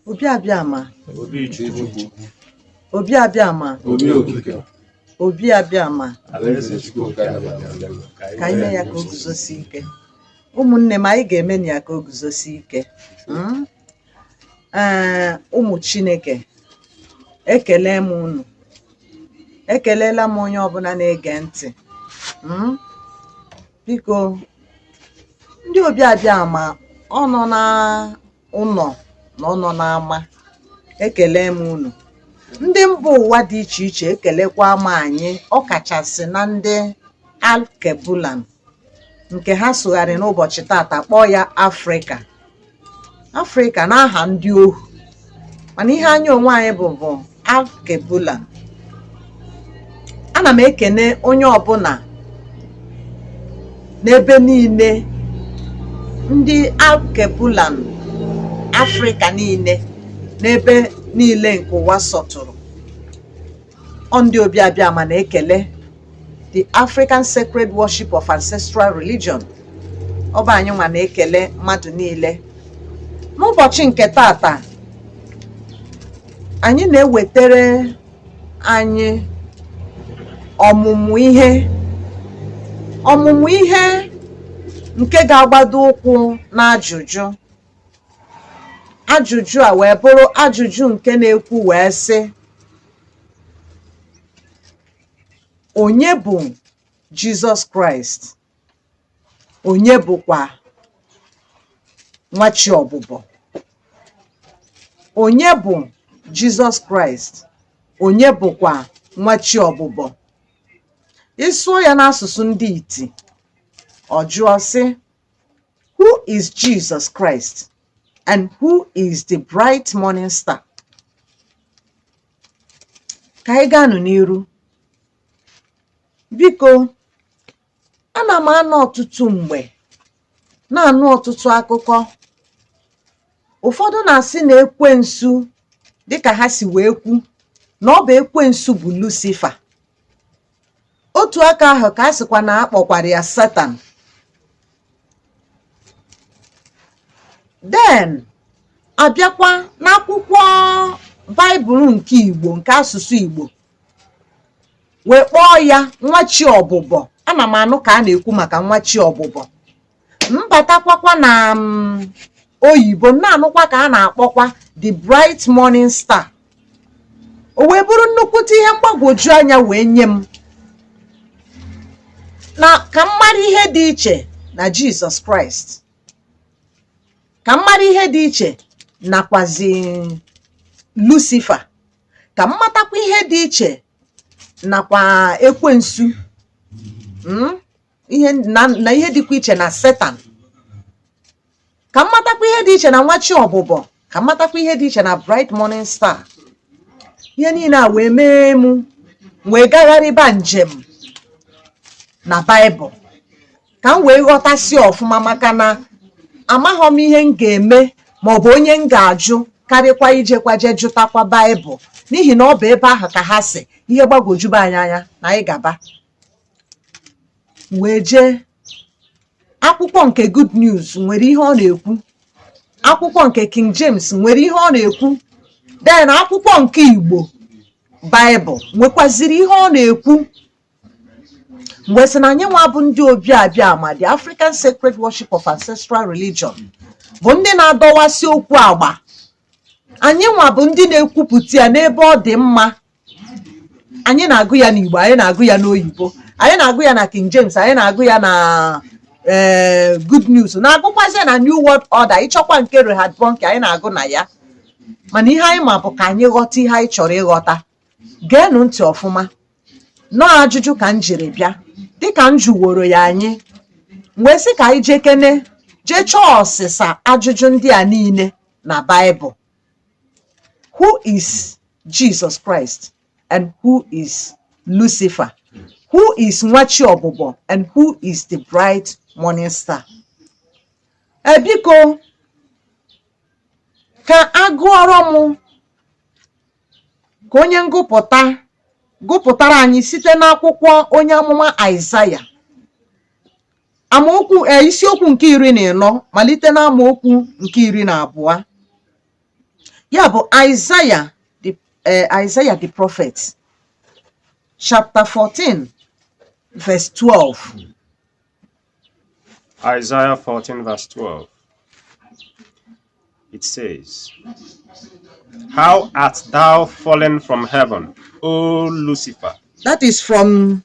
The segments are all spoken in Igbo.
Obi Abiama. Obi Abiama. Obi Abiama. Ka anyị mee ya ka o guzosi ike. Ụmụnne m, anyị ga-eme ya ka o guzosi ike. Ụmụ Chineke, ekele m unu. Ekelela m onye ọbụla na-ege ntị. Biko, ndị Obi Abiama, ọ nọ na ụlọ na ọ nọ n'ama, ekele m unu. Ndị mba ụwa dị iche iche ekelekwa m anyị, ọ kachasị na ndị Alkebulan nke ha sụgharị n'ụbọchị tata kpọọ ya Afrịka n'aha ndị ohu, mana ihe anya onwe anyị bụ Alkebulan. Ana m ekene onye ọbụla n'ebe niile, ndị Alkebulan Afrịka niile n'ebe niile nke ụwa sọtụrụ. Ndị Obi Abiama na-ekele the African Sacred Worship of Ancestral Religion. Ọ bụ anyị nwa na-ekele mmadụ niile. N'ụbọchị nke tata, anyị na-ewetere anyị ọmụmụ ihe nke ga-agbado ụkwụ n'ajụjụ. Ajụjụ a wee bụrụ ajụjụ nke na-ekwu wee sị, onye bụ Jizọs Kraịst? Onye bụkwa nwa chi ọbụbọ? Onye bụ Jizọs Kraịst? Onye bụkwa nwa chi ọbụbọ? Ịsụọ ya n'asụsụ ndị Iti, ọ jụọ sị, who is Jesus Christ and who is the bright morning star? Ka anyị gaa n'iru. Biko, ana m anụ ọtụtụ mgbe na-anụ ọtụtụ akụkọ. Ụfọdụ na-asị na ekwensu, dịka ha si wee kwu, na ọ bụ ekwensu bụ Lucifer. Otu aka ahụ ka a sịkwa na akpọkwara ya Satan. Then abịakwa n'akwụkwọ Baịbụl nke Igbo, nke asụsụ Igbo, wee kpọọ ya nwa chi ọbụbọ. Ana m anụ ka a na-ekwu maka nwa chi ọbụbọ. Mbatakwakwa na oyibo, na-anụkwa ka a na-akpọkwa the bright morning star. O wee bụrụ nnukwute ihe mgbagwoju anya wee nye m, na ka m mara ihe dị iche na Jizọs Kraịst, ka m mara ihe dị iche nakwazi Lucifer, ka m matakwa ihe dị iche nakwa ekwensu, na ihe dịkwa iche na Satan, ka m matakwa ihe dị iche na nwa chi ọbụbọ, ka m matakwa ihe dị iche na bright morning star. Ihe niile a wee mee m wee gagharịba njem na Baịbụl ka m wee ghọtasị ọfụma, maka na amaghọ m ihe m ga-eme maọbụ onye m ga-ajụ karịkwa ijekwa je jụtakwa Baịbụl, n'ihi na ọ bụ ebe ahụ ka ha si ihe gbagwojuba anyị anya na anyị gaba. Wee jee akwụkwọ nke Good News nwere ihe ọ na-ekwu, akwụkwọ nke King James nwere ihe ọ na-ekwu, then akwụkwọ nke Igbo Baịbụl nwekwaziri ihe ọ na-ekwu. Mgbe sị na anyị nwa bụ ndị Obi Abiama, the African Sacred Worship of Ancestral Religion, bụ ndị na-adọwasị okwu agba. Anyị nwa bụ ndị na-ekwupụta ya n'ebe ọ dị mma. Anyị na-agụ ya n'Igbo, anyị na-agụ ya n'oyibo, anyị na-agụ ya na King James, anyị na-agụ ya na Good News, na-agụkwazị ya na New World Order. Ịchọkwa nke Rehad Bonke, anyị na-agụ na ya. Mana ihe anyị ma bụ ka anyị ghọta ihe anyị chọrọ ịghọta. Geenụ ntị ọfụma. Nọọ ajụjụ ka m jiri bịa, dịka m jụworo ya anyị, wee sị ka anyị jekene jee chọọ ọsịsa ajụjụ ndị a niile na Baịbụl. Who is Jesus Christ and who is Lucifer? Who is nwa chi ọbụbọ and who is the bright morning star? Biko, ka agụọrọ m, ka onye ngụpụta gụpụtara anyị site n'akwụkwọ onye amụma Aịzaya, amaokwu isiokwu nke 14 malite na amaokwu nke 12. Yeah, but Isaiah the prophet, chapter 14, verse 12. Isaiah 14 verse 12. It says, "How art thou fallen from heaven, O Lucifer?" That is from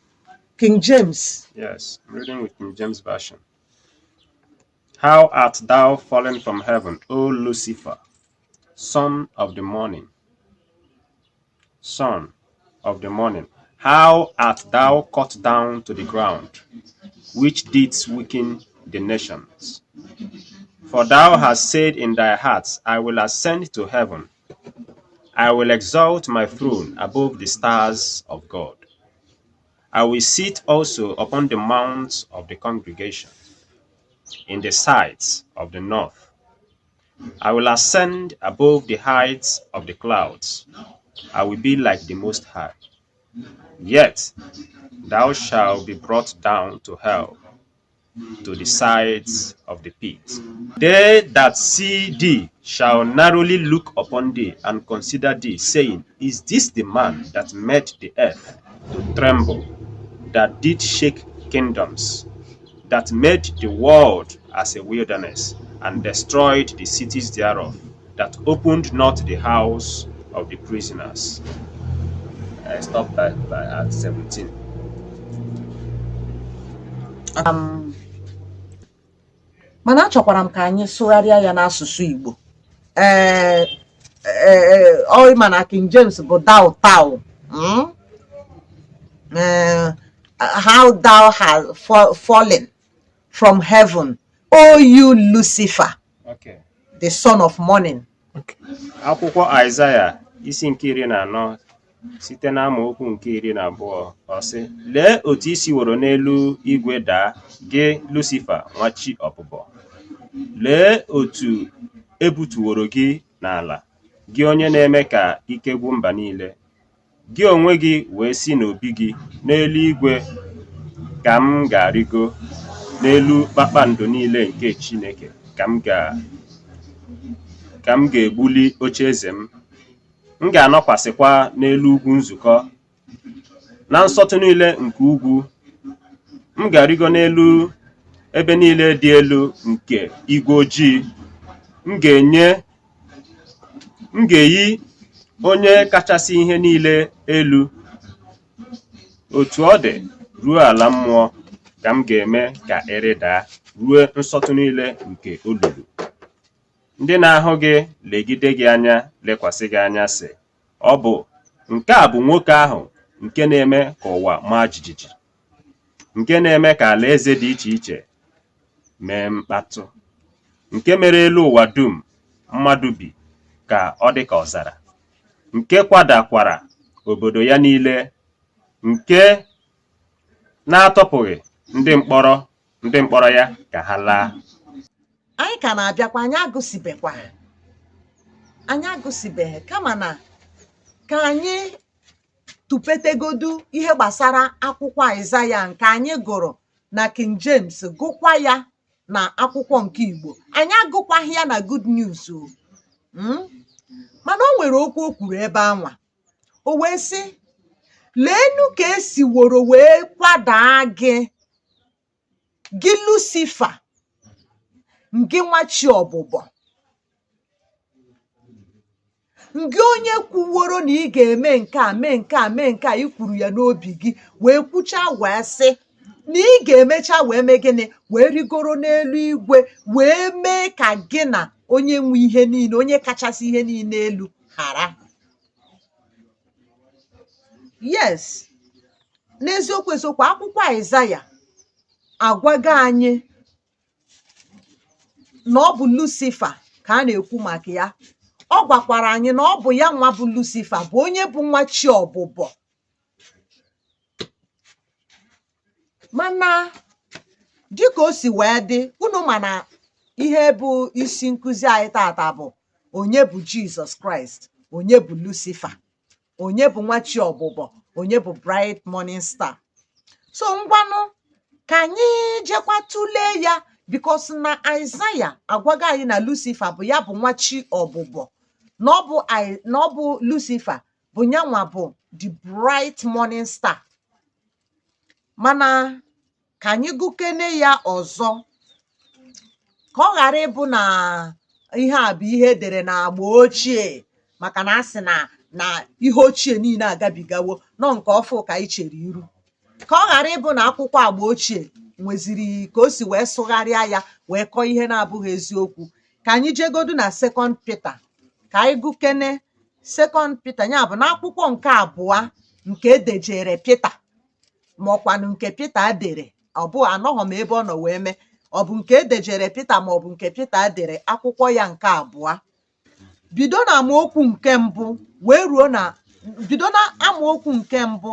King James. Yes, I'm reading with King James Version. "How art thou fallen from heaven, O Lucifer, son of the morning? Son of the morning, how art thou cut down to the ground, which didst weaken the nations? For thou hast said in thy heart, I will ascend to heaven. I will exalt my throne above the stars of God. I will sit also upon the mounts of the congregation, in the sides of the north. I will ascend above the heights of the clouds. I will be like the Most High. Yet thou shalt be brought down to hell, to the sides of the pit. They that see thee shall narrowly look upon thee and consider thee, saying, Is this the man that made the earth to tremble, that did shake kingdoms, that made the world as a wilderness, and destroyed the cities thereof, that opened not the house of the prisoners?" I stopped by at 17. Mana achọkwara m ka anyị sụgharịa ya n'asụsụ Igbo. Ọ ma na King James bụ thou thou. How thou hast fallen from heaven, O you Lucifer, Okay. the son of morning. Akwụkwọ Aịzaya isi nke 14 site n'amaokwu nke 12 ọ sị, "Lee otu isi woro n'elu igwe daa, gị Lucifer nwa chi ọbụbọ. Lee otu ebutuworo gị n'ala, gị onye na-eme ka ike gwụ mba niile. Gị onwe gị wee si n'obi gị n'elu igwe ka m ga-arịgo, n'elu kpakpando niile nke Chineke ka m ga-egbuli oche eze m. M ga-anọkwasịkwa n'elu ugwu nzukọ, na nsọtụ niile nke ugwu. M ga-arịgo n'elu ebe niile dị elu nke igwe ojii. M ga-eyi onye kachasị ihe niile elu. Otu ọ dị, ruo ala mmụọ ka m ga-eme ka ịrịdaa, ruo nsọtụ niile nke olulu. Ndị na-ahụ gị legide gị anya, lekwasị gị anya, sị, ọ bụ nke a bụ nwoke ahụ nke na-eme ka ụwa maa jijiji, nke na-eme ka alaeze dị iche iche mee mkpatụ, nke mere elu ụwa dum mmadụ bi ka ọ dị ka ọzara, nke kwadakwara obodo ya niile, nke na-atọpụghị ndị mkpọrọ ya ka ha laa." Anyị ka na-abịakwa, anyị agụsibeghị, kama na ka anyị tụpetegodu ihe gbasara akwụkwọ Aịzaya nke anyị gụrụ na King James, gụkwa ya na akwụkwọ nke Igbo. Anyị agụkwaghị ya na Good News o. Mana o nwere okwu o kwuru ebe anwa, o wee sị, leenu ka esi woro wee kwadaa gị Lucifer, ngị nwa chi ọbụbọ, ngị onye kwuworo na ị ga-eme nke a mee nke a mee nke a, ị kwuru ya n'obi gị, wee kwuchaa wee sị na ị ga-emecha wee mee gịnị, wee rigoro n'elu igwe, wee mee ka gị na onye nwe ihe niile, onye kachasị ihe niile elu ghara. Yes, n'eziokwu akwụkwọ Aịzaya agwago anyị na ọ bụ Lucifer ka a na-ekwu maka ya. Ọ gwakwara anyị na ọ bụ ya nwa bụ Lucifer, bụ onye bụ nwa chi ọbụbọ. Mana dịka o si wee dị, unu ma na ihe bụ isi nkụzi anyị tata bụ onye bụ Jizọs Kraịst, onye bụ Lucifer, onye bụ nwa chi ọbụbọ, onye bụ bright morning star. So ngwanụ ka anyị jekwa tụlee ya, because na Aịzaya agwago anyị na Lucifer bụ ya bụ nwa chi ọbụbọ, n'ọbụ Lucifer bụ nyanwa bụ the bright morning star. Mana ka anyị gụkene ya ọzọ ka ọ ghara ịbụ na ihe a bụ ihe edere na agba ochie, maka na asị na ihe ochie niile agabigawo, nọ nke ọfụ ka anyị chere iru. Ka ọ ghara ịbụ na akwụkwọ agba ochie nweziri ka o si wee sụgharịa ya wee kọọ ihe na-abụghị eziokwu. Ka anyị jegodu na 2 Peter ka anyị gụkene 2 Peter, ya bụ na akwụkwọ nke abụọ nke edejere Peter, ma ọkwanụ nke Peter dere, ọ bụ anọghọ m ebe ọ nọ wee mee, ọ bụ nke edejere Peter ma ọ bụ nke Peter dere, akwụkwọ ya nke abụọ, bido na amaokwu nke mbụ wee ruo na bido na amaokwu nke mbụ,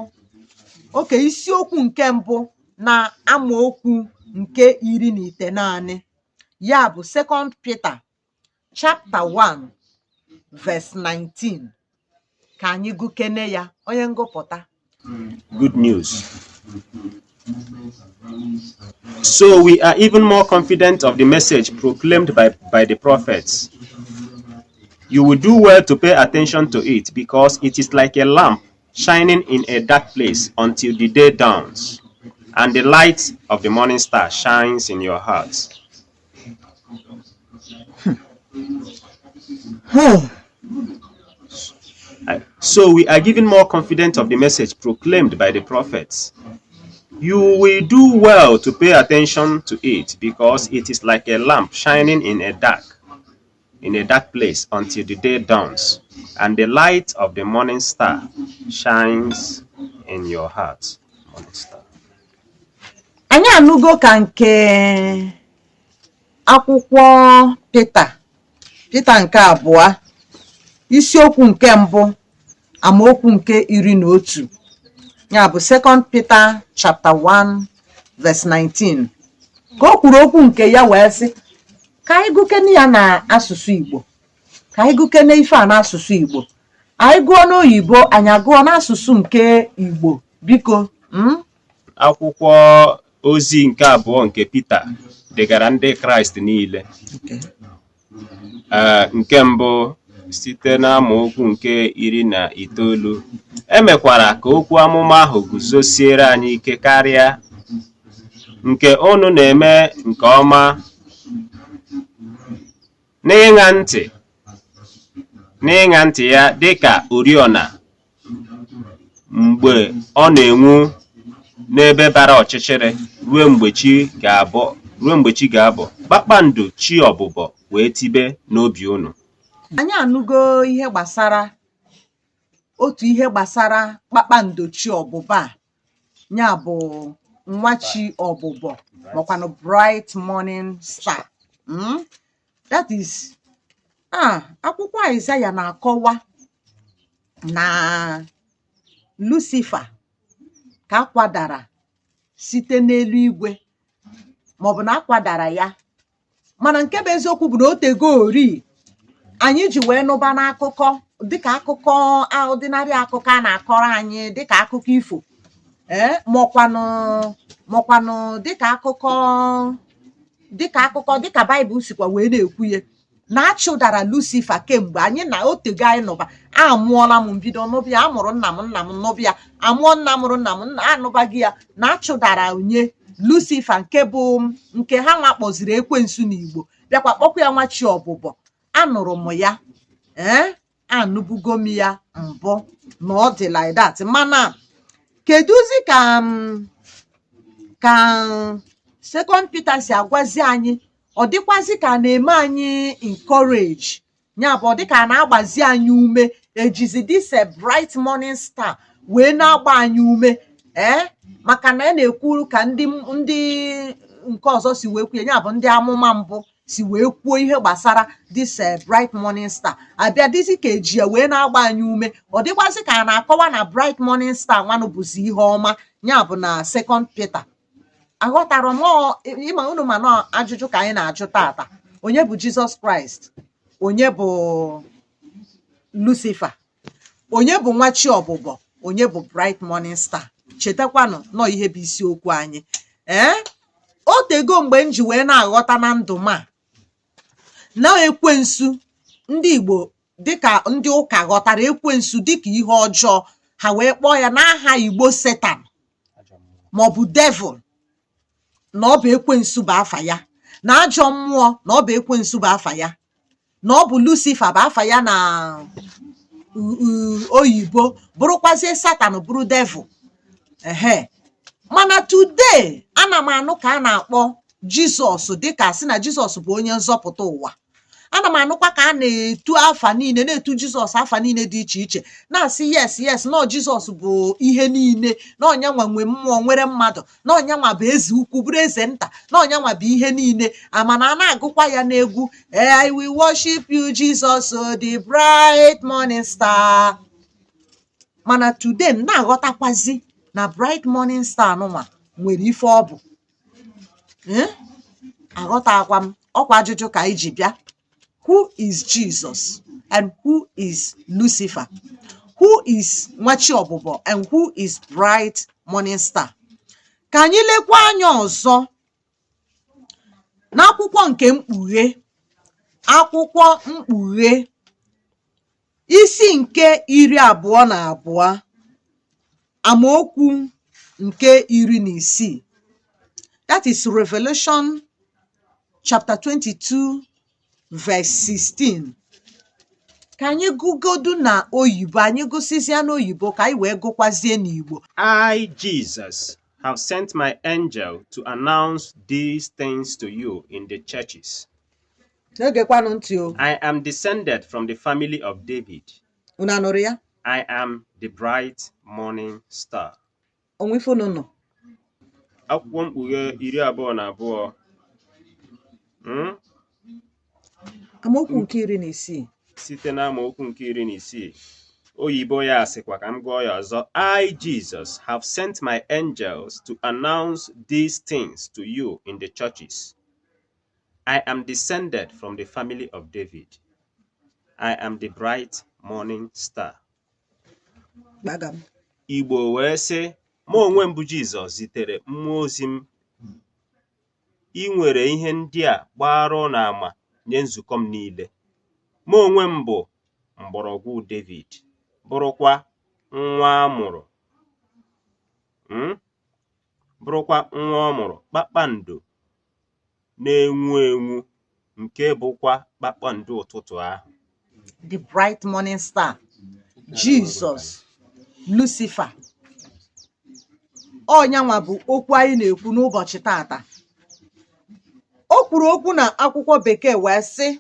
oke isiokwu nke mbụ na amaokwu nke 19, ya bụ 2 Peter chapter 1 verse 19. Ka anyị gụkene ya, onye ngụpụta. Good news. So we are even more confident of the message proclaimed by the prophets. You will do well to pay attention to it, because it is like a lamp shining in a dark place until the day dawns, and the light of the morning star shines in your hearts. So we are given more confident of the message proclaimed by the prophets. You will do well to pay attention to it, because it is like a lamp shining in a dark place until the day dawns, and the light of the morning star shines in your heart. Morning star. Anyị anụgo ka nke akwụkwọ Peter nke abụọ, isiokwu nke mbụ amaokwu nke 11, ya bụ 2 Peter chapter 1 verse 19, ka o kwuru okwu nke ya wee sị ka anyị gụkene ya na asụsụ Igbo, ka anyị gụkene ife a n'asụsụ Igbo, anyị gụọ n'oyibo, anyị agụọ n'asụsụ nke Igbo, biko. Akwụkwọ ozi nke abụọ nke Peter degara ndị Kraịst niile. Nke mbụ site n'amaokwu nke 19, emekwara ka okwu amụma ahụ guzosiere anyị ike karịa, nke unu na-eme nke ọma n'ịṅa ntị ya dịka oriọna mgbe ọ na-enwu n'ebe bara ọchịchịrị ruo mgbe chi ga-abọ, kpakpando chi ọbụbọ wee tibe n'obi unu. Anyị anụgo ihe gbasara otu ihe gbasara kpakpando chi ọbụba, ya bụ nwa chi ọbụbọ, makwanụ bright morning star. That is akwụkwọ Aịzaya na-akọwa na Lucifer ka akwadara site n'eluigwe, maọbụ na akwadara ya, mana nke bụ eziokwu bụ na o tego ori anyị ji wee nụba n'akụkọ, dịka akụkọ ọdịnarị akụkọ a na-akọrọ anyị, dịka akụkọ ifo, makwanụ dịka Baịbụl sikwa wee na-ekwu ya, na achụdara Lucifer kemgbe anyị na otego anyị nụba. Amụọla m mbido n'ụbịa, amụrụ nna m n'ụbịa, amụọ nna mụrụ nna m anụbaghị ya, na achụdara onye Lucifer nke ha nwa kpọziri ekwensu n'Igbo, bịakwa kpọkwa ya nwa chi ọbụbọ. Anụrụ m ya, anụbugo m ya mbụ na ọ dị like that. Mana kedụzi ka 2 Peter si agwazi anyị, ọ dịkwazi ka na-eme anyị encourage, ya bụ ọ dịka a na-agbazi anyị ume, ejizi this bright morning star wee na-agba anyị ume, maka na na-ekwu ka ndị nke ọzọ si wee kwuo, ya bụ ndị amụma mbụ si wee kwuo ihe gbasara this bright morning star, abịa dịzi ka eji ya wee na-agba anyị ume. Ọ dịkwazị ka a na-akọwa na bright morning star nwanụ bụzi ihe ọma, ya bụ na 2 Peter. Aghọtara m ịma unu ma na ajụjụ ka anyị na-ajụ tata, onye bụ Jizọs Kraịst, onye bụ Lucifer, onye bụ nwa chi ọbụbọ, onye bụ bright morning star? Chetakwanụ nọ ihe bụ isiokwu anyị. O tego mgbe m ji wee na-aghọta na ndụ ma na ekwensu, ndị Igbo dịka ndị ụka ghọtara ekwensu dịka ihe ọjọọ, ha wee kpọọ ya n'aha Igbo Satan maọbụ devil, na ọ bụ ekwensu bụ afa ya, na ajọ mmụọ na ọ bụ ekwensu bụ afa ya, na ọ bụ Lucifer bụ afa ya na oyibo, bụrụkwazie Satan bụrụ devil. Mana today ana m anụ ka a na-akpọ Jizọs dịka sị na Jizọs bụ onye nzọpụta ụwa. Ana m anụkwa ka a na-etu afa niile, na-etu Jizọs afa niile dị iche iche, na-asị yes na Jizọs bụ ihe niile, na ọnyanwa nwe mmụọ nwere mmadụ, na ọnyanwa bụ eze ukwu bụrụ eze nta, na ọnyanwa bụ ihe niile. Amana a na-agụkwa ya n'egwu, I will worship you Jesus, the bright morning star. Mana today m na-aghọtakwazi na bright morning star nụnwa nwere ife ọ bụ. Aghọtakwa m, ọkwa ajụjụ ka anyị ji bịa. Who is Jesus and who is Lucifer? Who is Nwachi Ọbụbọ and who is bright morning star? Ka anyị lekwa anya ọzọ n'akwụkwọ nke Mkpughe, akwụkwọ Mkpughe isi nke 22 amaokwu nke 16. That is Revelation chapter 22 verse 16. Ka anyị gụgodu na oyibo, anyị gụsịzịa n'oyibo ka anyị wee gụkwazie n'Igbo. I, Jesus, have sent my angel to announce these things to you in the churches. Egekwanụ ntị o. I am descended from the family of David. Unu anụrụ ya? I am the bright morning star. Onwe ife unu nọ. Akwụkwọ Mkpughe 22. Amaokwu nke 16. Site na amaokwu nke 16. Oyibo ya sịkwa ka m gụọ ya ọzọ. I, Jesus, have sent my angels to announce these things to you in the churches. I am descended from the family of David. I am the bright morning star. Gbagam. Igbo wee sị, mụ onwe m bụ Jizọs zitere mmụọ ozi m. Ị nwere ihe ndị a gbara n'ama nye nzukọ m niile. Mụ onwe m bụ mgbọrọgwụ David, bụrụkwa nwa amụrụ. Bụrụkwa nwa ọmụrụ, kpakpando na-enwu enwu, nke bụkwa kpakpando ụtụtụ ahụ. The bright morning star. Jesus, Lucifer. Ọnyanwa bụ okwu anyị na-ekwu n'ụbọchị tata. O kwuru okwu na akwụkwọ Bekee wee sị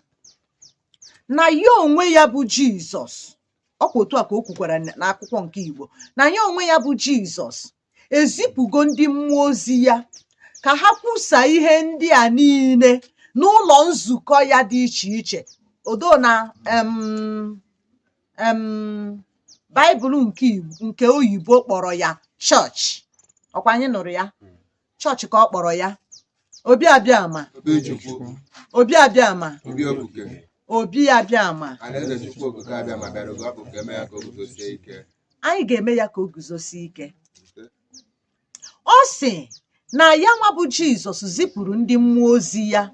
na ya onwe ya bụ Jizọs. Ọkwa otu a ka o kwukwara n'akwụkwọ nke Igbo, na ya onwe ya bụ Jizọs ezipụgo ndị mmụọ ozi ya ka ha kwusa ihe ndị a niile n'ụlọ nzukọ ya dị iche iche. Odo na Baịbụl nke oyibo kpọrọ ya chọọchị. Ọkwa anyị nụrụ ya? Chọọchị ka ọ kpọrọ ya. Obi Abịama. Obi Abịama. Obi Abịama. Anyị ga-eme ya ka o guzosie ike. Ọ sị na ya nwa bụ Jizọs zipụrụ ndị mmụọ ozi ya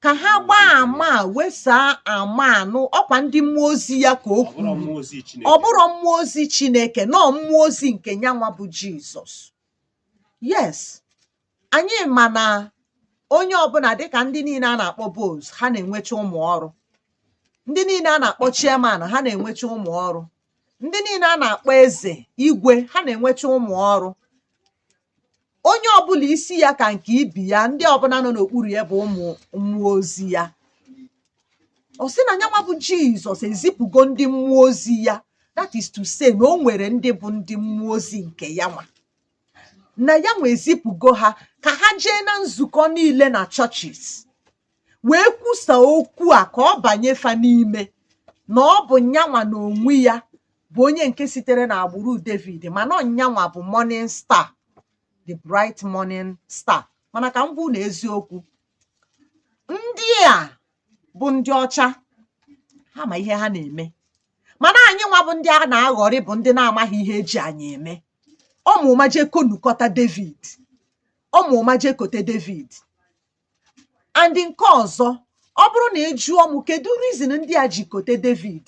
ka ha gbaa ama, wesaa ama anụ. Ọkwa ndị mmụọ ozi ya ka o kwuru. Ọ bụrụ mmụọ ozi Chineke, nọ mmụọ ozi nke ya nwa bụ Jizọs. Yes, anyị ma na onye ọbụla dịka ndị niile a na-akpọ boss, ha na-enwecha ụmụ ọrụ. Ndị niile a na-akpọ chairman, ha na-enwecha ụmụ ọrụ. Ndị niile a na-akpọ eze, igwe, ha na-enwecha ụmụ ọrụ. Onye ọbụla isi ya ka nke ibi ya, ndị ọbụla nọ n'okpuru ya bụ ụmụ mmụọ ozi ya. Ọ sị na nyanwa bụ Jizọs ezipụgo ndị mmụọ ozi ya. That is to say na o nwere ndị bụ ndị mmụọ ozi nke ya nwa. Na ya nwe ezipụgo ha ka ha jee na nzukọ niile na churches wee kwusa okwu a ka ọ banye fa n'ime, na ọ bụ nyanwa na onwe ya bụ onye nke sitere n'agbụrụ David, mana nyanwa bụ morning star, the bright morning star. Mana ka m gwa na eziokwu, ndị a bụ ndị ọcha, ha ma ihe ha na-eme. Mana anyị nwa bụ ndị a na-aghọrị bụ ndị na-amaghị ihe eji anyị eme. Ọmụma je konukọta David, ọmụma je kote David. And nke ọzọ, ọ bụrụ na ị jụọ m kedu reason ndị a jikọta David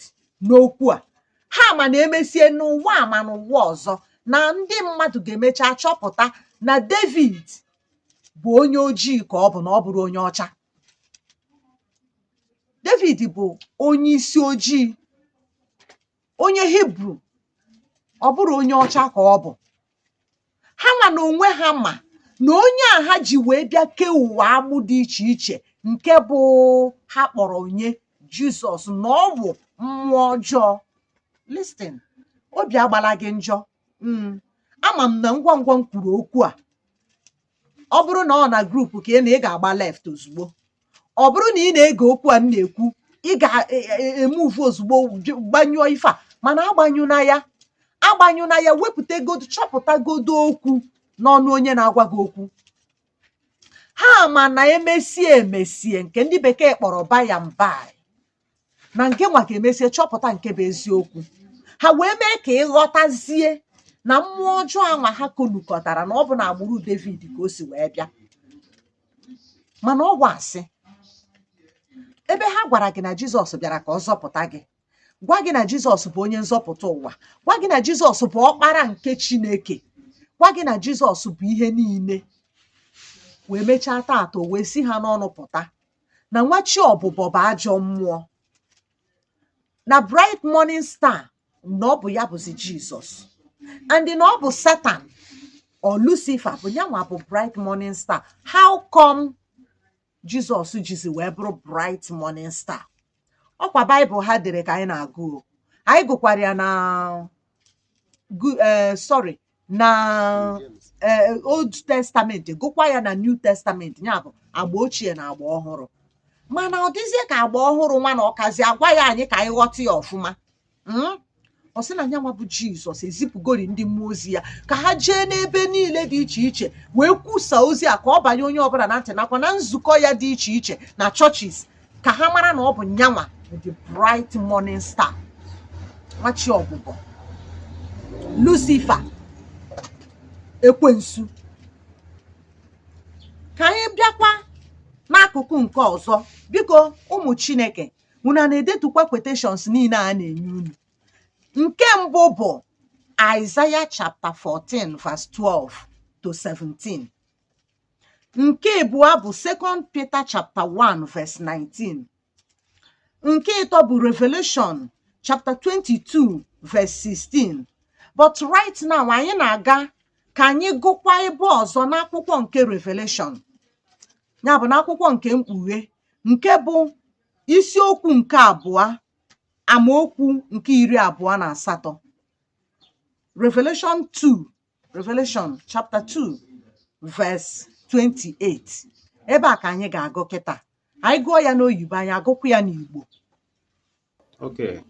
n'okwu a, ha ma na emesie n'ụwa ama n'ụwa ọzọ na ndị mmadụ ga-emecha chọpụta na David bụ onye ojii ka ọ bụ na ọ bụrụ onye ọcha. David bụ onye isi ojii, onye Hibru, ọ bụrụ onye ọcha ka ọ bụ. Ha nwa na onwe ha ma na onye a ha ji wee bịa kee ụwa agbụ dị iche iche nke bụ ha kpọrọ onye Jizọs na ọ bụ mmụọ ọjọọ. Listen, obi agbala gị njọ. Ama m na ngwa ngwa m kwuru okwu a, ọ bụrụ na ọ na grupu ka ị ga-agba left ozugbo. Ọ bụrụ na ị na-ege okwu a m na-ekwu, ị ga-emuvu ozugbo gbanyụọ ife a, mana agbanyụna ya wepụtagodo chọpụtagodo okwu n'ọnụ onye na-agwa gị okwu. Ha ma na emesie nke ndị bekee kpọrọ by and by, na nke nwa ka emesie chọpụta nke bụ eziokwu. Ha wee mee ka ịghọtazie na mmụọ ọjọọ anwa ha konukọtara na ọ bụ na agbụrụ David ka o si wee bịa. Mana ọ gwa asị, ebe ha gwara gị na Jizọs bịara ka ọ zọpụta gị, gwa gị na Jizọs bụ onye nzọpụta ụwa, gwa gị na Jizọs bụ ọkpara nke Chineke, gwa gị na Jizọs bụ ihe niile, wee mechaa taata wee si ha n'ọnụ pụta na nwa chi ọbụbọ bụ ajọ mmụọ, na bright morning star na ọ bụ ya bụzi Jizọs, and na ọ bụ Satan or Lucifer bụ ya nwa bụ bright morning star. How come Jizọs jizi wee bụrụ bright morning star? Ọkwa Baịbụl ha dere ka anyị na-agụ, anyị gụkwara ya na na Old Testament, gụkwa ya na New Testament, ya bụ agba ochie na agba ọhụrụ. Mana ọ dịzie ka agba ọhụrụ nwa na ọkazi agwa ya anyị ka anyị ghọta ya ọfụma. Ọ sị na nyanwa bụ Jizọs ezipụgori ndị mmụọ ozi ya ka ha jee n'ebe niile dị iche iche wee kwusa ozi a ka ọ banye onye ọbụla na ntị, nakwa na nzukọ ya dị iche iche na churches, ka ha mara na ọ bụ nyanwa the bright morning star, nwachi ọbụbọ, Lucifer, ekwensu. Ka anyị bịakwa n'akụkụ nke ọzọ, biko ụmụ Chineke, unu na-edetukwa quotations niile a na-enye unu. Nke mbụ bụ Isaiah chapter 14 verse 12 to 17. Nke abụọ bụ 2 Peter chapter 1 verse 19. Nke ịtọ bụ Revelation chapter 22 verse 16. But right now anyị na-aga ka anyị gụkwa ebe ọzọ n'akwụkwọ nke Revelation, ya bụ n'akwụkwọ nke mkpughe, nke bụ isiokwu nke abụọ amaokwu nke 28. Revelation chapter 2 verse 28. Ebe a ka anyị ga-agụ kịta. Anyị gụọ ya n'oyibo, anyị agụkwa ya n'Igbo. Okay,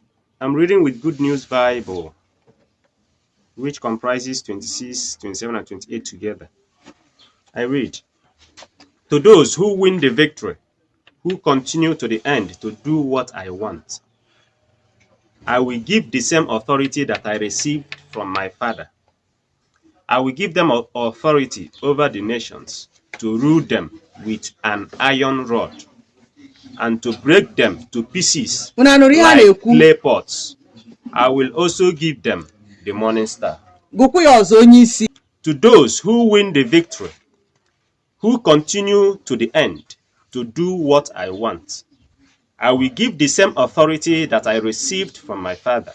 I'm reading with Good News Bible, which comprises 26, 27, and 28 together. I read, "To those who win the victory, who continue to the end to do what I want, I will give the same authority that I received from my Father. I will give them authority over the nations, to rule them with an iron rod, and to break them to pieces like clay pots. I will also give them the morning star." To those who win the victory, who continue to the end to do what I want, I will give the same authority that I received from my Father.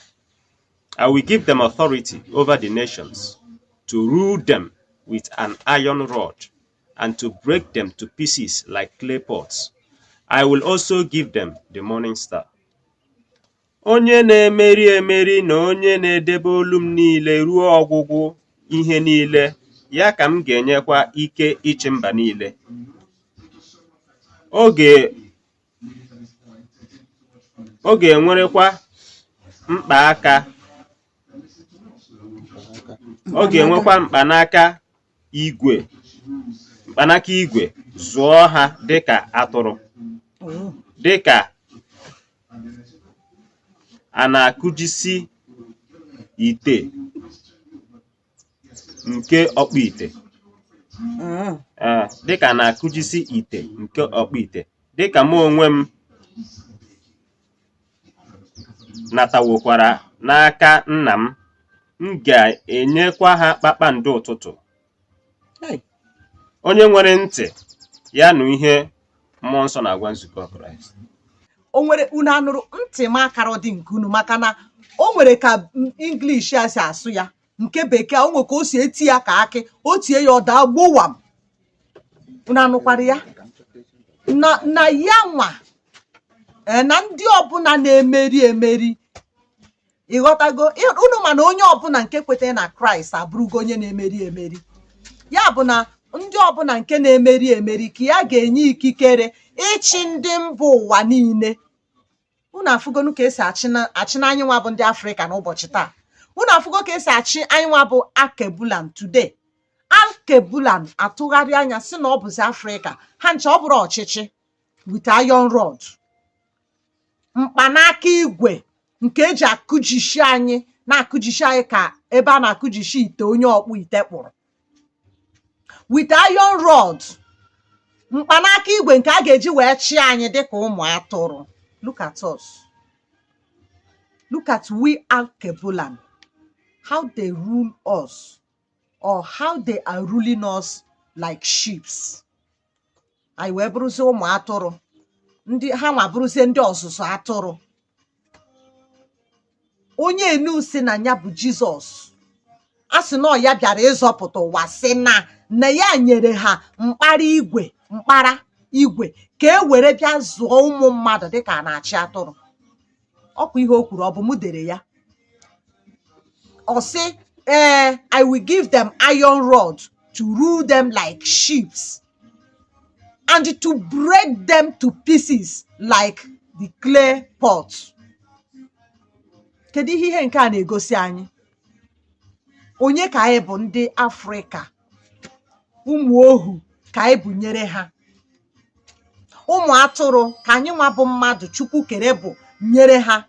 I will give them authority over the nations, to rule them with an iron rod, and to break them to pieces like clay pots. I will also give them the morning star. Onye na-emeri emeri na onye na-edebe olu m niile ruo ọgwụgwụ ihe niile, ya ka m ga-enyekwa ike ịchị mba niile. Ọ ga-enwerekwa mkpanaka igwe zụọ ha dịka atụrụ, dịka a na-akụjisi ite nke ọkpụ ite. dịka m onwe m natawokwara n'aka nna m, m ga-enyekwa ha kpakpando ụtụtụ. Onye nwere ntị ya nụ ihe mmụọ nsọ na-agwa nzukọ Kraịst. O nwere unu anụrụ ntị m akara dị nke unu, maka na o nwere ka English ya si asụ ya, nke bekee o nwere ka o si eti ya ka akị, o tie ya ọ daa gbowam. Unu anụkwara ya na ya nwa na ndị ọbụla na-emeri emeri. Ịghọtago? Unu ma na onye ọbụla nke kwetara na Kraịst abụrụgo onye na-emeri emeri. Ya bụ na ndị ọbụla nke na-emeri emeri ka ya ga-enye ikikere ịchị ndị mba ụwa niile. Unu afụgonu ka esi achị na anyị nwa bụ ndị Afrịka n'ụbọchị taa. Unu afụgo ka esi achị anyị nwa bụ Akebulan today. Akebulan atụgharị anya si na ọ bụzi Afrịka, ha ncha ọ bụrụ ọchịchị with iron rod, mkpanaka igwe nke eji akụjishi anyị, na-akụjishi anyị ka ebe a na-akụjishi ite onye ọkpụ ite kpụrụ, with iron rod, mkpanaka igwe nke a ga-eji wee chịa anyị dịka ụmụ atụrụ. Look at us. Look at we Akebulan, how they rule us, or how they are ruling us like sheep. Anyị wee bụrụzie ụmụ atụrụ, ndị ha nwa bụrụzie ndị ọzụzụ atụrụ. Onye enu si na ya bụ Jizọs, a sị na ya bịara ịzọpụta ụwa, sị na ya nyere ha mkpara igwe ka e were bịa zụọ ụmụ mmadụ dịka a na-achị atụrụ. Ọkwa ihe o kwuru, ọ bụ mụ dere ya. Ọ sị I will give them iron rod to rule them like sheep and to break them to pieces like the clay pot. Kedu ihe nke a na-egosi anyị? Onye ka anyị bụ ndị Afrịka, ụmụ ohu ka anyị bụ nyere ha, ụmụ atụrụ ka anyị nwa bụ mmadụ Chukwu kere bụ nyere ha.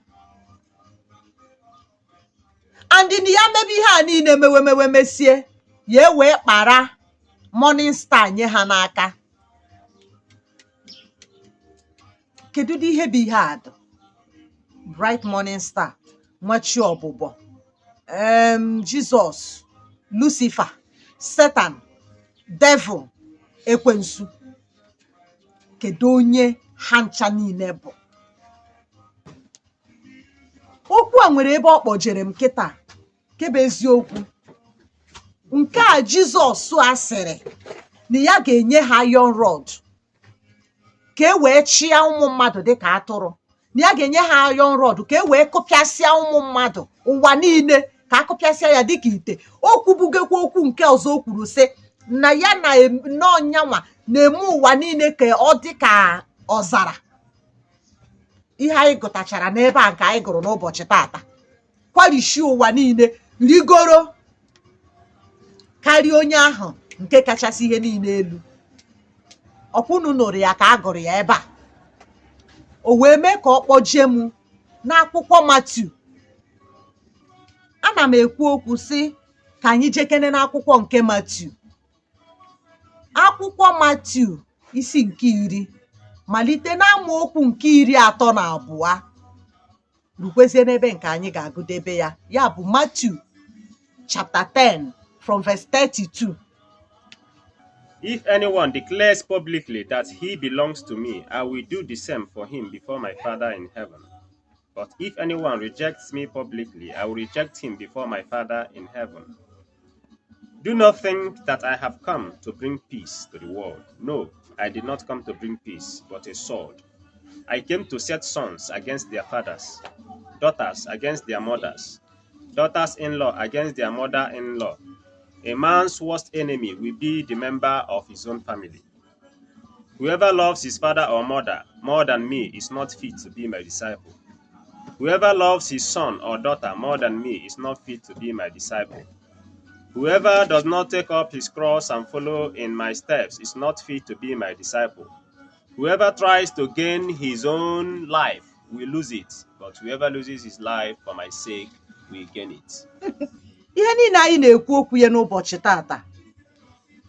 Andị ya mebe ihe a niile mewe mesie, ya wee kpara morning star nye ha n'aka. Kedu ihe bụ ihe a? Bright morning star, nwachi ọbụbọ, Jizọs, Lucifer, Satan, devil, ekwensu. Kedu onye ha ncha niile bụ? Okwu a nwere ebe ọ kpọjere m kịta, kebe eziokwu. Nke a Jizọs asịrị na ya ga-enye ha iron rod ka e wee chịa ụmụ mmadụ dịka atụrụ, na ya ga-enye ha iron rod ka e wee kụpịasịa ụmụ mmadụ ụwa niile, ka akụpịasịa ya dịka ite. O kwubugekwa okwu nke ọzọ, o kwuru sị na ya na ọnyanwa na-eme ụwa niile ka ọ dị ka ọzara. Ihe anyị gụtachara n'ebe a nke anyị gụrụ n'ụbọchị tata, kwarishi ụwa niile, rigoro karịa onye ahụ nke kachasị ihe niile elu. Ọkwụnụ nụrụ ya ka a gụrụ ya ebe a. O wee mee ka ọ kpọjie m n'akwụkwọ Matiu. Ana m ekwu okwu sị ka anyị jekene n'akwụkwọ nke Matiu. Akwụkwọ Matiu isi nke 10, malite n'amaokwu nke 32, rukwezie n'ebe nke anyị ga-agụdebe ya, ya bụ Matiu chapter 10 from verse 32. If anyone declares publicly that he belongs to me, I will do the same for him before my Father in heaven. But if anyone rejects me publicly, I will reject him before my Father in heaven. Do not think that I have come to bring peace to the world. No, I did not come to bring peace, but a sword. I came to set sons against their fathers, daughters against their mothers, daughters-in-law against their mother-in-law. A man's worst enemy will be the member of his own family. Whoever loves his father or mother more than me is not fit to be my disciple. Whoever loves his son or daughter more than me is not fit to be my disciple. Whoever does not take up his cross and follow in my steps is not fit to be my disciple. Whoever tries to gain his own life will lose it, but whoever loses his life for my sake will gain it. Ihe niile anyị na-ekwu okwu ya n'ụbọchị tata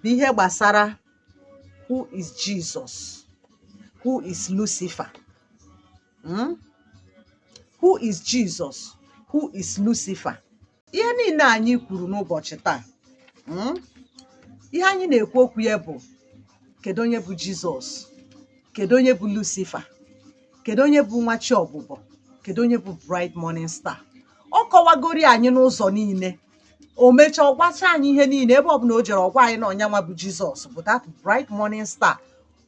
bụ ihe gbasara who is Jesus. Who is Lucifer? Who is Jesus? Who is Lucifer? Ihe niile anyị kwuru n'ụbọchị taa, ihe anyị na-ekwu okwu ya bụ kedu onye bụ Jizọs, kedu onye bụ Lucifer, kedu onye bụ nwa chi ọbụbọ, kedu onye bụ bright morning star. Ọ kọwagori anyị n'ụzọ niile, o mechaa ọgwacha anyị ihe niile. Ebe ọbụla o jere ọgwa anyị na ọnyanwa bụ Jizọs bụ that bright morning star.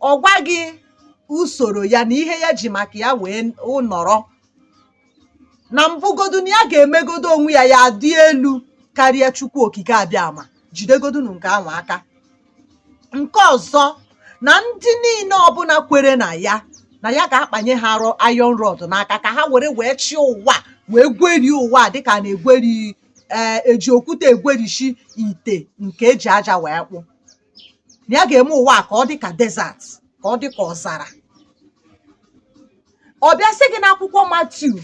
Ọ gwa gị usoro ya na ihe ya ji maka ya wee nọrọ na mbụgodu na ya ga-emegodo onwe ya ya dị elu karịa Chukwu okike abịama. Jidegodunu nke ahụ aka. Nke ọzọ, na ndị niile ọbụla kwere na ya ga-akpanye ha iron rod n'aka ka ha wee chi ụwa, wee gwerie ụwa dịka a na-egweri eji okwute egwerishi ite nke eji aja wee kpụ. Na ya ga-eme ụwa ka ọ dịka desert, ka ọ dịka ọzara. Ọ bịa sị gị n'akwụkwọ Matiu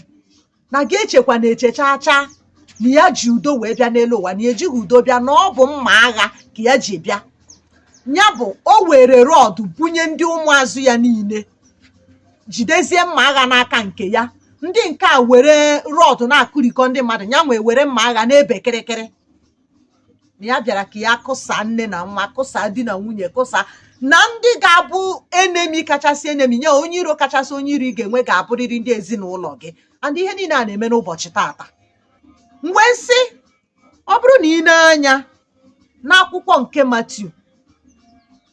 na gị echekwa na echechacha na ya ji udo wee bịa n'elu ụwa, na ejighị udo bịa, na ọ bụ mma agha ka ya ji bịa. Ya bụ o were rọd bunye ndị ụmụazụ ya niile, jidezie mma agha n'aka nke ya. Ndị nke a were rọd na-akụrikọ ndị mmadụ, ya nwee were mma agha na-ebe kịrịkịrị. Na ya bịara ka ya kụsa nne na nwa, kụsa di na nwunye, kụsa na ndị ga-abụ enemi kachasị enemi, nye onye iro kachasị onye iro ị ga-enwe ga-abụrịrị ndị ezinụlọ gị. And ihe niile a na-eme n'ụbọchị tata. Mgbe sị ọ bụrụ na ị na-anya n'akwụkwọ nke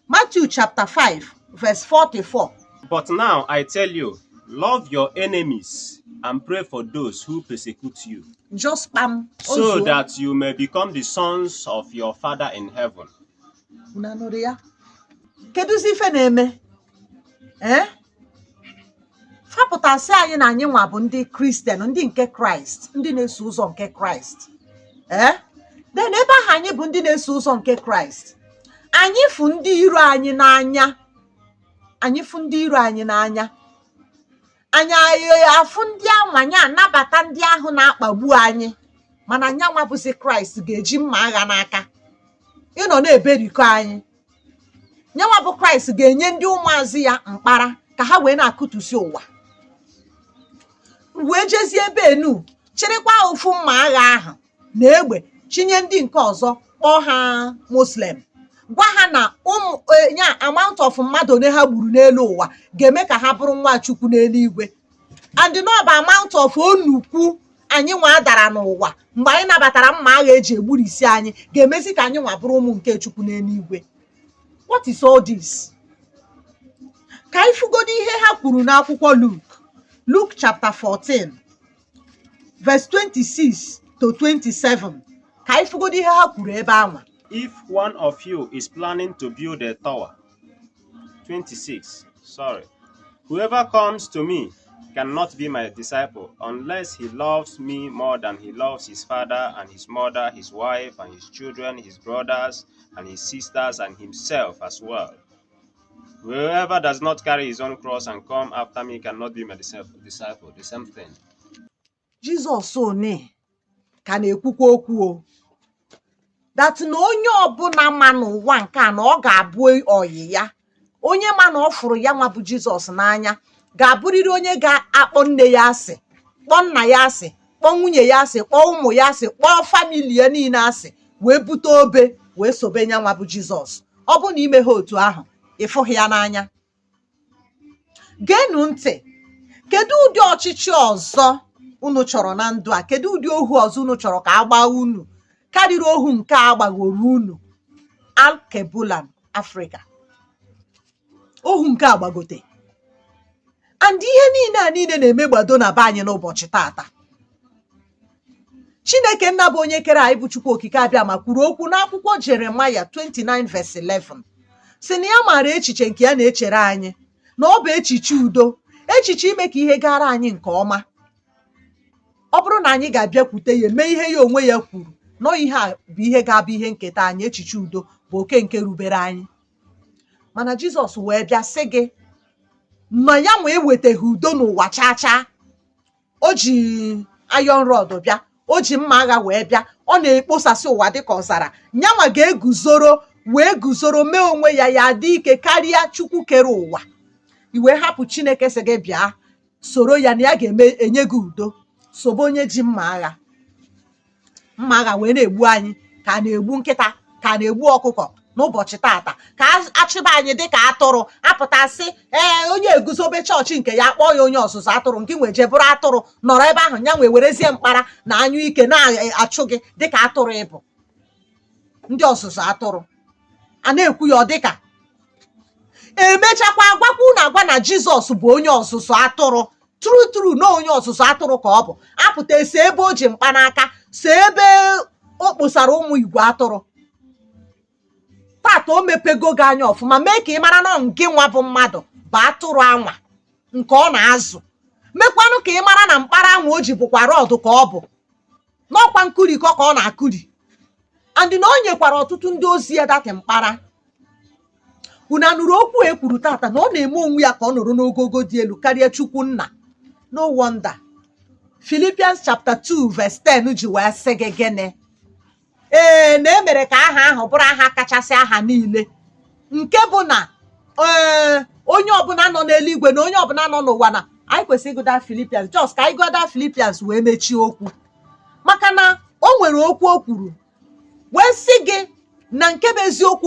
Matthew chapter 5 verse 44. But now I tell you, love your enemies and pray for those who persecute you, Just spam. so that you may become the sons of your Father in heaven. Unanụrụ ya? Kedụzi ife na-eme? Fapụtasị anyị na anyị nwa bụ ndị Kristian, ndị nke Kraịst, ndị na-eso ụzọ nke Kraịst. Then ebe ahụ anyị bụ ndị na-eso ụzọ nke Kraịst, anyị fụ ndị iro anyị n'anya. Anyị fụ ndị iro anyị n'anya. Anyị afụ ndị ahụ, anyị anabata ndị ahụ na-akpagbu anyị. Mana anyanwa bụzi Kraịst ga-eji mma agha n'aka ịnọ na-eberikọ anyị. Nyanwa bụ Kraịst ga-enye ndị ụmụazụ ya mkpara ka ha wee na-akụtusi ụwa, wee jezie ebe enu chịrịkwa ofu mma agha ahụ na egbe chinye ndị nke ọzọ, kpọọ ha Muslim, gwa ha na amount of mmadụ one ha gburu n'elu ụwa ga-eme ka ha bụrụ nwa Chukwu n'eluigwe. And n'ọba amount of onukwu anyị nwa dara n'ụwa mgbe anyị nabatara mma agha eji egburisi anyị ga-emezi ka anyị nwa bụrụ ụmụ nke Chukwu n'eluigwe. What is all this? Ka anyị fụgodo ihe ha kwuru n'akwụkwọ Luke chapter 14 verse 26 to 27. Ka anyị fụgodo ihe ha kwuru ebe anwa. If one of you is planning to build a tower, 26, whoever comes to me cannot be my disciple unless he loves me more than he loves his father and his mother, his wife and his children, his brothers and his sisters, and himself as well. Whoever does not carry his own cross and come after me cannot be my disciple. The same thing. Jesus one ka na-ekwukwa okwu o. That na onye ọbụla ma n'ụwa nke a na ọ ga-abụ oyi ya, onye ma na ọ fụrụ ya nwa bụ Jizọs n'anya, ga-abụrịrị onye ga-akpọ nne ya asị, kpọọ nna ya asị, kpọọ nwunye ya asị, kpọọ ụmụ ya asị, kpọọ famili ya niile asị, wee bute obe wee sobe ya nwa bụ Jizọs. Ọ bụ na ime ha otu ahụ, ịfụghị ya n'anya. Geenụ ntị, kedu ụdị ọchịchị ọzọ unu chọrọ na ndụ a? Kedu ụdị ohu ọzọ unu chọrọ ka agba unu karịrị ohu nke a gbagoro unu? Alkebulan Africa, ohu nke a gbagote. And ihe niile na-emegbado na be anyị n'ụbọchị tata. Chineke nna bụ onye kere anyị bụ Chukwu okike abịama kwuru okwu n'akwụkwọ Jeremaya 29 verse 11 si na ya maara echiche nke ya na-echere anyị, na ọ bụ echiche udo, echiche ime ka ihe gara anyị nke ọma. Ọ bụrụ na anyị ga-abịakwute ya mee ihe ya onwe ya kwuru, nọ ihe a bụ ihe ga-abụ ihe nketa anyị. Echiche udo bụ oke nke rubere anyị. Mana Jizọs wee bịa sị gị na ya nwee ewetaghị udo n'ụwa chaa. O ji iron rod bịa, o ji mma agha wee bịa, ọ na-ekposasị ụwa dịka ọzara. Nyanwa ga-eguzoro wee guzoro mee onwe ya ya dị ike karịa Chukwu kere ụwa. iwe hapụ Chineke sị gị bịa soro ya na ya ga-eme enye gị udo, sobe onye ji mma agha wee na-egbu anyị ka a na-egbu nkịta, ka a na-egbu ọkụkọ n'ụbọchị tata, ka achịba anyị dịka atụrụ, apụtasị onye eguzobe chọọchị nke ya kpọọ ya onye ọzụzụ atụrụ, nke nwe je bụrụ atụrụ nọrọ ebe ahụ ya nwe werezie mkpara na anyụ ike na-achụ gị dịka atụrụ ịbụ ndị ọzụzụ atụrụ, a na-ekwu ya ọ dịka emechakwa agwakwa unu agwa na Jizọs bụ onye ọzụzụ atụrụ tru na onye ọzụzụ atụrụ ka ọ bụ, apụta esi ebe o ji mkpanaka, si ebe o kposara ụmụ igwe atụrụ. Tata o mepego gị anya ọfụma, mee ka ị mara na nke nwa bụ mmadụ bụ atụrụ anwa nke ọ na-azụ, mekwanụ ka ị mara na mkpara anwa o ji bụkwa rọdụ ka ọ bụ, n'ọkwa nkurikọ ka ọ na-akụri, and na o nyekwara ọtụtụ ndị ozi ya datị mkpara. Unu anụrụ okwu e kwuru tata na ọ na-eme onwe ya ka ọ nọrọ n'ogogo dị elu karịa Chukwu nna? No wonder Philippians chapter 2 verse 10 ji wee sị gị gịnị? Na emere ka aha ahụ bụrụ aha kachasị aha niile, nke bụ na onye ọbụla nọ n'eluigwe na onye ọbụla nọ n'ụwa na anyị kwesịrị ịgụda Philippians, just ka anyị gụda Philippians wee mechie okwu, maka na o nwere okwu o kwuru wee sị gị na nke bụ eziokwu